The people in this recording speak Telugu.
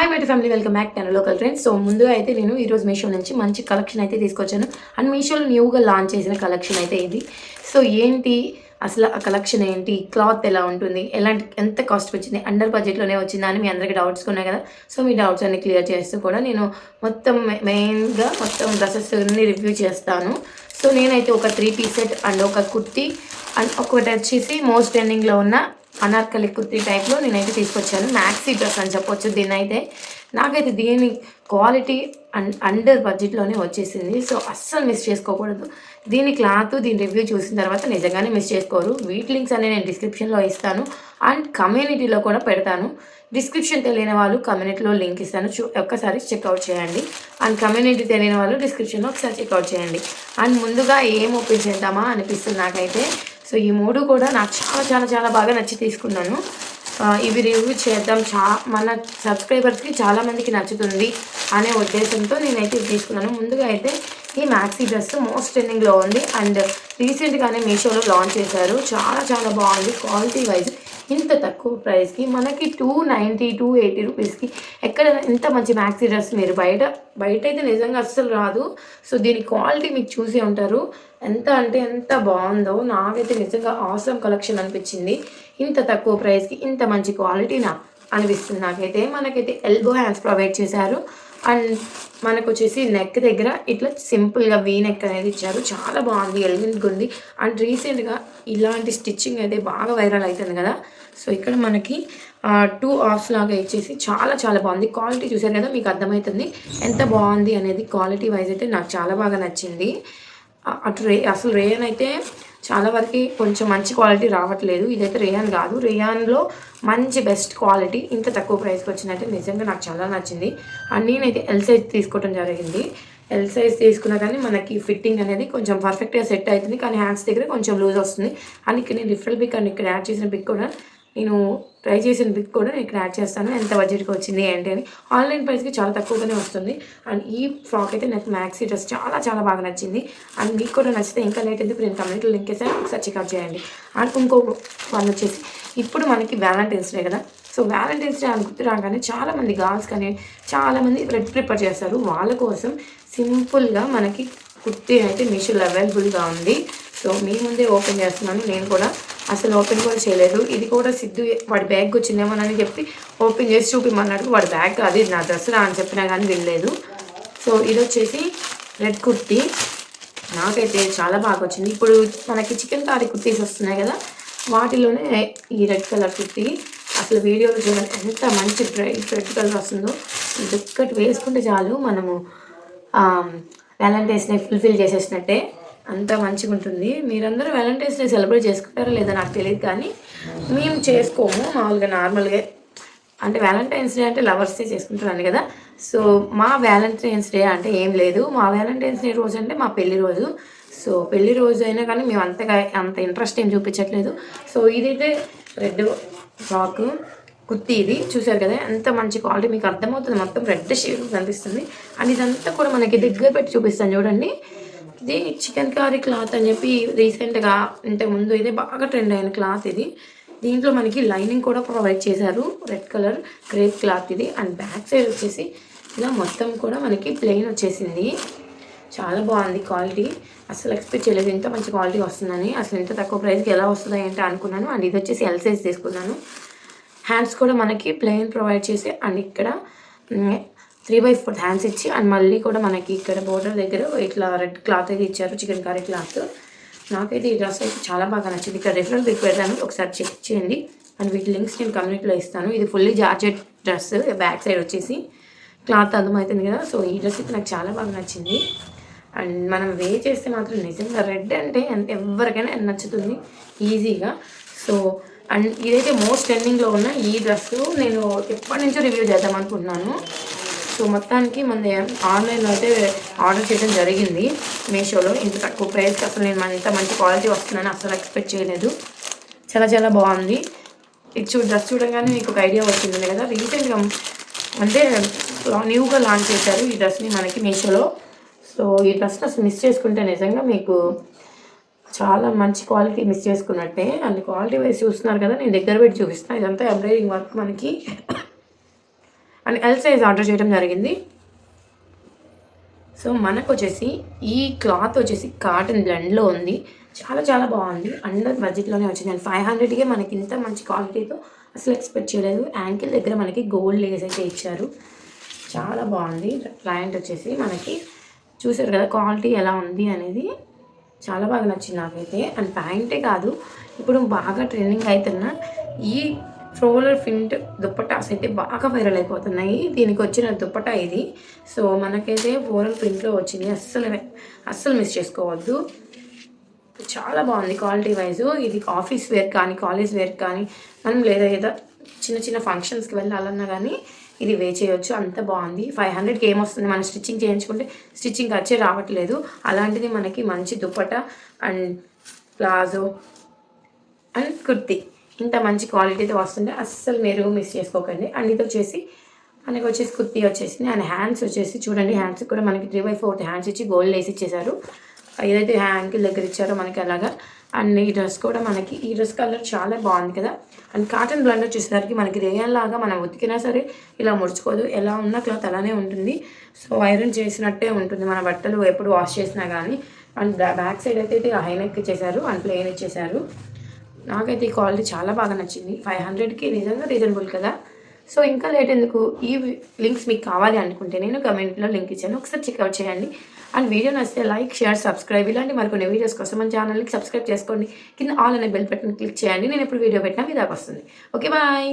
Hi my family, welcome back to local trends. So ముందుగా అయితే నేను ఈరోజు మీషో నుంచి మంచి కలెక్షన్ అయితే తీసుకొచ్చాను. అండ్ మీషోలో న్యూగా లాంచ్ చేసిన కలెక్షన్ అయితే ఇది. సో ఏంటి అసలు ఆ కలెక్షన్ ఏంటి, క్లాత్ ఎలా ఉంటుంది, ఎంత కాస్ట్ వచ్చింది, అండర్ బడ్జెట్లోనే వచ్చిందా అని మీ అందరికీ డౌట్స్ ఉన్నాయి కదా. సో మీ డౌట్స్ అన్ని క్లియర్ చేస్తూ కూడా నేను మొత్తం మెయిన్గా డ్రెస్సెస్ రివ్యూ చేస్తాను. సో నేనైతే ఒక 3 పీస్ సెట్ అండ్ ఒక కుర్తీ అండ్ ఒకటి వచ్చేసి మోస్ట్ ట్రెండింగ్లో ఉన్న అనార్కలి కుర్తీ టైప్లో నేనైతే తీసుకొచ్చాను. మ్యాక్సీ డ్రెస్ అని చెప్పొచ్చు దీన్ని అయితే. నాకైతే దీని క్వాలిటీ అండర్ బడ్జెట్లోనే వచ్చేసింది. సో అస్సలు మిస్ చేసుకోకూడదు. దీని క్లాత్, దీని రివ్యూ చూసిన తర్వాత నిజంగానే మిస్ చేసుకోరు. వీటి లింక్స్ అనే నేను డిస్క్రిప్షన్లో ఇస్తాను అండ్ కమ్యూనిటీలో కూడా పెడతాను. డిస్క్రిప్షన్ తెలియని వాళ్ళు కమ్యూనిటీలో లింక్ ఇస్తాను, ఒక్కసారి చెక్అవుట్ చేయండి. అండ్ కమ్యూనిటీ తెలియని వాళ్ళు డిస్క్రిప్షన్లో ఒకసారి చెక్అవుట్ చేయండి. అండ్ ముందుగా ఏం ఓపెన్ చేద్దామా అనిపిస్తుంది నాకైతే. సో ఈ 3 కూడా నాకు చాలా చాలా చాలా బాగా నచ్చి తీసుకున్నాను. ఇవి రివ్యూ చేద్దాం, మన సబ్స్క్రైబర్స్కి చాలామందికి నచ్చుతుంది అనే ఉద్దేశంతో నేనైతే ఇవి తీసుకున్నాను. ముందుగా అయితే ఈ మ్యాక్సీ డ్రెస్ మోస్ట్ ట్రెండింగ్లో ఉంది అండ్ రీసెంట్గానే మీషోలో లాంచ్ చేశారు. చాలా చాలా బాగుంది. క్వాలిటీ వైజ్ ఇంత తక్కువ ప్రైస్కి మనకి 290 280 రూపీస్కి ఎక్కడ ఇంత మంచి మ్యాక్సీ డ్రెస్ మీరు బయట అయితే నిజంగా అస్సలు రాదు. సో దీని క్వాలిటీ మీకు చూసే ఉంటారు ఎంత అంటే ఎంత బాగుందో. నాకైతే నిజంగా ఆసమ్ కలెక్షన్ అనిపించింది. ఇంత తక్కువ ప్రైస్కి ఇంత మంచి క్వాలిటీనా అనిపిస్తుంది నాకైతే. మనకైతే ఎల్బో హ్యాండ్స్ ప్రొవైడ్ చేశారు అండ్ మనకు వచ్చేసి నెక్ దగ్గర ఇట్లా సింపుల్గా వీ నెక్ అనేది ఇచ్చారు. చాలా బాగుంది, ఎలిగెంట్గా ఉంది. అండ్ రీసెంట్గా ఇలాంటి స్టిచ్చింగ్ అయితే బాగా వైరల్ అవుతుంది కదా. సో ఇక్కడ మనకి 2 హాఫ్స్ లాగా ఇచ్చేసి చాలా చాలా బాగుంది. క్వాలిటీ చూసారు కదా, మీకు అర్థమవుతుంది ఎంత బాగుంది అనేది. క్వాలిటీ వైజ్ అయితే నాకు చాలా బాగా నచ్చింది. అసలు రేయన్ అయితే చాలా వరకు కొంచెం మంచి క్వాలిటీ రావట్లేదు. ఇదైతే రేయాన్ కాదు, రేయాన్లో మంచి బెస్ట్ క్వాలిటీ ఇంత తక్కువ ప్రైస్కి వచ్చినట్టే నిజంగా నాకు చాలా నచ్చింది. అండ్ నేనైతే ఎల్ సైజ్ తీసుకోవడం జరిగింది. ఎల్ సైజ్ తీసుకున్నా కానీ మనకి ఫిట్టింగ్ అనేది కొంచెం పర్ఫెక్ట్గా సెట్ అవుతుంది, కానీ హ్యాండ్స్ దగ్గర కొంచెం లూజ్ వస్తుంది. అండ్ ఇక్కడ నేను రిఫరల్ పిక్ అండ్ ఇక్కడ యాడ్ చేసిన పిక్ కూడా నేను ట్రై చేసిన పిక్ కూడా నేను ఇక్కడ యాడ్ చేస్తాను, ఎంత బడ్జెట్కి వచ్చింది ఏంటి అని. ఆన్లైన్ ప్రైస్కి చాలా తక్కువగానే వస్తుంది. అండ్ ఈ ఫ్రాక్ అయితే నాకు మ్యాక్సీ డ్రెస్ చాలా చాలా బాగా నచ్చింది. అండ్ మీకు కూడా నచ్చితే ఇంకా లేట్ ఎందుకు, నేను కమ్యూనిటీలో లింక్ వేసాను, ఒకసారి చెక్అవుట్ చేయండి. అండ్ ఇంకో వన్ వచ్చేసి ఇప్పుడు మనకి వ్యాలంటైన్స్ డే కదా. సో వ్యాలంటైన్స్ డే అని గుర్తు రాగానే చాలామంది గర్ల్స్ కానీ చాలామంది రెడ్ ప్రిపేర్ చేస్తారు. వాళ్ళ కోసం సింపుల్గా మనకి కుర్తీ అయితే మీషోలో అవైలబుల్గా ఉంది. సో మీ ముందే ఓపెన్ చేస్తున్నాను. నేను కూడా అసలు ఓపెన్ కూడా చేయలేదు. ఇది కూడా సిద్ధు వాడి బ్యాగ్ వచ్చిందేమోనని చెప్పి ఓపెన్ చేసి చూపిమన్నాడు. వాడి బ్యాగ్ కాదు, ఇది నా డ్రెస్ రా అని చెప్పినా కానీ వినలేదు. సో ఇది వచ్చేసి రెడ్ కుర్తీ, నాకైతే చాలా బాగా వచ్చింది. ఇప్పుడు మనకి చికెన్ కారీ కుర్తీస్ వస్తున్నాయి కదా, వాటిలోనే ఈ రెడ్ కలర్ కుర్తీ అసలు వీడియోలో చూడండి ఎంత మంచి బ్రైట్ రెడ్ కలర్ వస్తుందో. ఇది ఒక్కటి వేసుకుంటే చాలు మనము వ్యాలంటైన్స్ డే ఫుల్ఫిల్ చేసేసినట్టే, అంత మంచిగా ఉంటుంది. మీరందరూ వ్యాలంటైన్స్ డే సెలబ్రేట్ చేసుకుంటారో లేదో నాకు తెలియదు, కానీ మేము చేసుకోము. మామూలుగా నార్మల్గా అంటే వ్యాలంటైన్స్ డే అంటే లవర్స్ డే చేసుకుంటున్నాను కదా. సో మా వ్యాలంటైన్స్ డే అంటే ఏం లేదు. మా వ్యాలంటైన్స్ డే రోజు అంటే మా పెళ్లి రోజు. సో పెళ్లి రోజు అయినా కానీ మేము అంత ఇంట్రెస్ట్ ఏం చూపించట్లేదు. సో ఇదైతే రెడ్ ఫ్రాక్ కుర్తీ, ఇది చూసారు కదా ఎంత మంచి క్వాలిటీ, మీకు అర్థమవుతుంది. మొత్తం రెడ్ షేడ్ కనిపిస్తుంది. అండ్ ఇదంతా కూడా మనకి దగ్గర పెట్టి చూపిస్తాను చూడండి. ఇది చికెన్ కర్రీ క్లాత్ అని చెప్పి రీసెంట్గా ఇంతకుముందు ఇదే బాగా ట్రెండ్ అయిన క్లాత్ ఇది. దీంట్లో మనకి లైనింగ్ కూడా ప్రొవైడ్ చేశారు, రెడ్ కలర్ క్రేప్ క్లాత్ ఇది. అండ్ బ్యాక్ సైడ్ వచ్చేసి ఇలా మొత్తం కూడా మనకి ప్లెయిన్ వచ్చేసింది. చాలా బాగుంది క్వాలిటీ, అసలు ఎక్స్పెక్ట్ చేయలేదు ఇంత మంచి క్వాలిటీ వస్తుందని. అసలు ఇంత తక్కువ ప్రైస్కి ఎలా వస్తుందా ఏంటో అనుకున్నాను. అండ్ ఇది వచ్చేసి ఎల్ సైజ్ తీసుకున్నాను. హ్యాండ్స్ కూడా మనకి ప్లెయిన్ ప్రొవైడ్ చేసి అండ్ ఇక్కడ 3/4 హ్యాండ్స్ ఇచ్చి అండ్ మళ్ళీ కూడా మనకి ఇక్కడ బోర్డర్ దగ్గర ఇట్లా రెడ్ క్లాత్ అయితే ఇచ్చారు, చికెన్ కర్రీ క్లాత్. నాకైతే ఈ డ్రెస్ అయితే చాలా బాగా నచ్చింది. ఇక్కడ రిఫరెన్స్ పిక్ పెడతాను, ఒకసారి చెక్ చేయండి. అండ్ వీటి లింక్స్ నేను కమ్యూనిటీలో ఇస్తాను. ఇది fully georgette dress, back side వచ్చేసి క్లాత్ అర్థమవుతుంది కదా. సో ఈ డ్రెస్ అయితే నాకు చాలా బాగా నచ్చింది. అండ్ మనం చేస్తే మాత్రం నిజంగా రెడ్ అంటే ఎవరికైనా నచ్చుతుంది ఈజీగా. సో అండ్ ఇదైతే మోస్ట్ ట్రెండింగ్లో ఉన్న ఈ డ్రెస్ నేను ఎప్పటి నుంచో రివ్యూ చేద్దాం అనుకుంటున్నాను. సో మొత్తానికి మన ఆన్లైన్లో అయితే ఆర్డర్ చేయడం జరిగింది మీషోలో. ఇంత తక్కువ ప్రైస్కి అసలు నేను ఇంత మంచి క్వాలిటీ వస్తుందని అసలు ఎక్స్పెక్ట్ చేయలేదు. చాలా చాలా బాగుంది. ఇది డ్రెస్ చూడగానే మీకు ఒక ఐడియా వచ్చింది కదా. రీసెంట్గా అంటే న్యూగా లాంచ్ చేశారు ఈ డ్రెస్ని మనకి మీషోలో. సో ఈ డ్రెస్ని అసలు మిస్ చేసుకుంటే నిజంగా మీకు చాలా మంచి క్వాలిటీ మిస్ చేసుకున్నట్టే. అండ్ క్వాలిటీ వైజ్ చూస్తున్నారు కదా, నేను దగ్గర పెట్టి చూపిస్తాను. ఇదంతా ఎంబ్రాయిడింగ్ వర్క్ మనకి అండ్ ఎల్ సైజ్ ఆర్డర్ చేయడం జరిగింది. సో మనకు వచ్చేసి ఈ క్లాత్ వచ్చేసి కాటన్ బ్లెండ్లో ఉంది. చాలా చాలా బాగుంది. అండర్ బడ్జెట్లోనే వచ్చింది. అండ్ 500కే మనకి ఇంత మంచి క్వాలిటీతో అసలు ఎక్స్పెక్ట్ చేయలేదు. యాంకిల్ దగ్గర మనకి గోల్డ్ లేస్ అయితే ఇచ్చారు. చాలా బాగుంది. ప్యాంట్ వచ్చేసి మనకి చూసారు కదా క్వాలిటీ ఎలా ఉంది అనేది, చాలా బాగా నచ్చింది నాకైతే. అండ్ ప్యాంటే కాదు, ఇప్పుడు బాగా ట్రెండింగ్ అవుతున్న ఈ ఫ్లోరల్ ప్రింట్ దుప్పటాస్ అయితే బాగా వైరల్ అయిపోతున్నాయి. దీనికి వచ్చిన దుప్పటా ఇది. సో మనకైతే ఫ్లోరల్ ప్రింట్లో వచ్చింది. అస్సలు మిస్ చేసుకోవద్దు. చాలా బాగుంది క్వాలిటీ వైజు. ఇది ఆఫీస్ వేర్ కానీ కాలేజ్ వేర్ కానీ మనం లేదా ఏదో చిన్న చిన్న ఫంక్షన్స్కి వెళ్ళాలన్నా కానీ ఇది వే చేయొచ్చు. అంత బాగుంది. 500కి ఏమొస్తుంది, మనం స్టిచ్చింగ్ చేయించుకుంటే స్టిచ్చింగ్ ఖర్చే రావట్లేదు. అలాంటిది మనకి మంచి dupatta and palazzo and kurti ఇంత మంచి క్వాలిటీతో వస్తుంటే అస్సలు మీరు మిస్ చేసుకోకండి. అండ్ ఇది వచ్చేసి మనకి వచ్చేసి కుర్తీ వచ్చేసింది. అండ్ హ్యాండ్స్ వచ్చేసి చూడండి, హ్యాండ్స్ కూడా మనకి 3/4 హ్యాండ్స్ ఇచ్చి గోల్డ్ వేసి ఇచ్చేసారు. ఏదైతే యాంకిల్ దగ్గర ఇచ్చారో మనకి అలాగా. అండ్ ఈ డ్రెస్ కూడా మనకి ఈ డ్రెస్ కలర్ చాలా బాగుంది కదా. అండ్ కాటన్ బ్లెండ్ వచ్చేసరికి మనకి రేయన్ లాగా మనం ఉతికినా సరే ఇలా ముడుచుకోదు. ఎలా ఉన్న క్లాత్ అలానే ఉంటుంది. సో ఐరన్ చేసినట్టే ఉంటుంది మన బట్టలు ఎప్పుడు వాష్ చేసినా కానీ. అండ్ బ్యాక్ సైడ్ అయితే హై నెక్ ఇచ్చేసారు అండ్ ప్లెయిన్ ఇచ్చేసారు. నాకైతే ఈ క్వాలిటీ చాలా బాగా నచ్చింది. 500కి నిజంగా రీజనబుల్ కదా. సో ఇంకా లేట్ ఎందుకు, ఈ లింక్స్ మీకు కావాలి అనుకుంటే నేను కమెంట్లో లింక్ ఇచ్చాను, ఒకసారి చెక్అవుట్ చేయండి. అండ్ వీడియో నచ్చితే లైక్, షేర్, సబ్స్క్రైబ్ ఇలాంటి మరికొన్ని వీడియోస్ కోసం మన ఛానల్కి సబ్స్క్రైబ్ చేసుకోండి. కింద ఆల్ అనే బెల్ బటన్ క్లిక్ చేయండి. నేను ఎప్పుడు వీడియో పెట్టినా మీ దాకా వస్తుంది. Okay bye.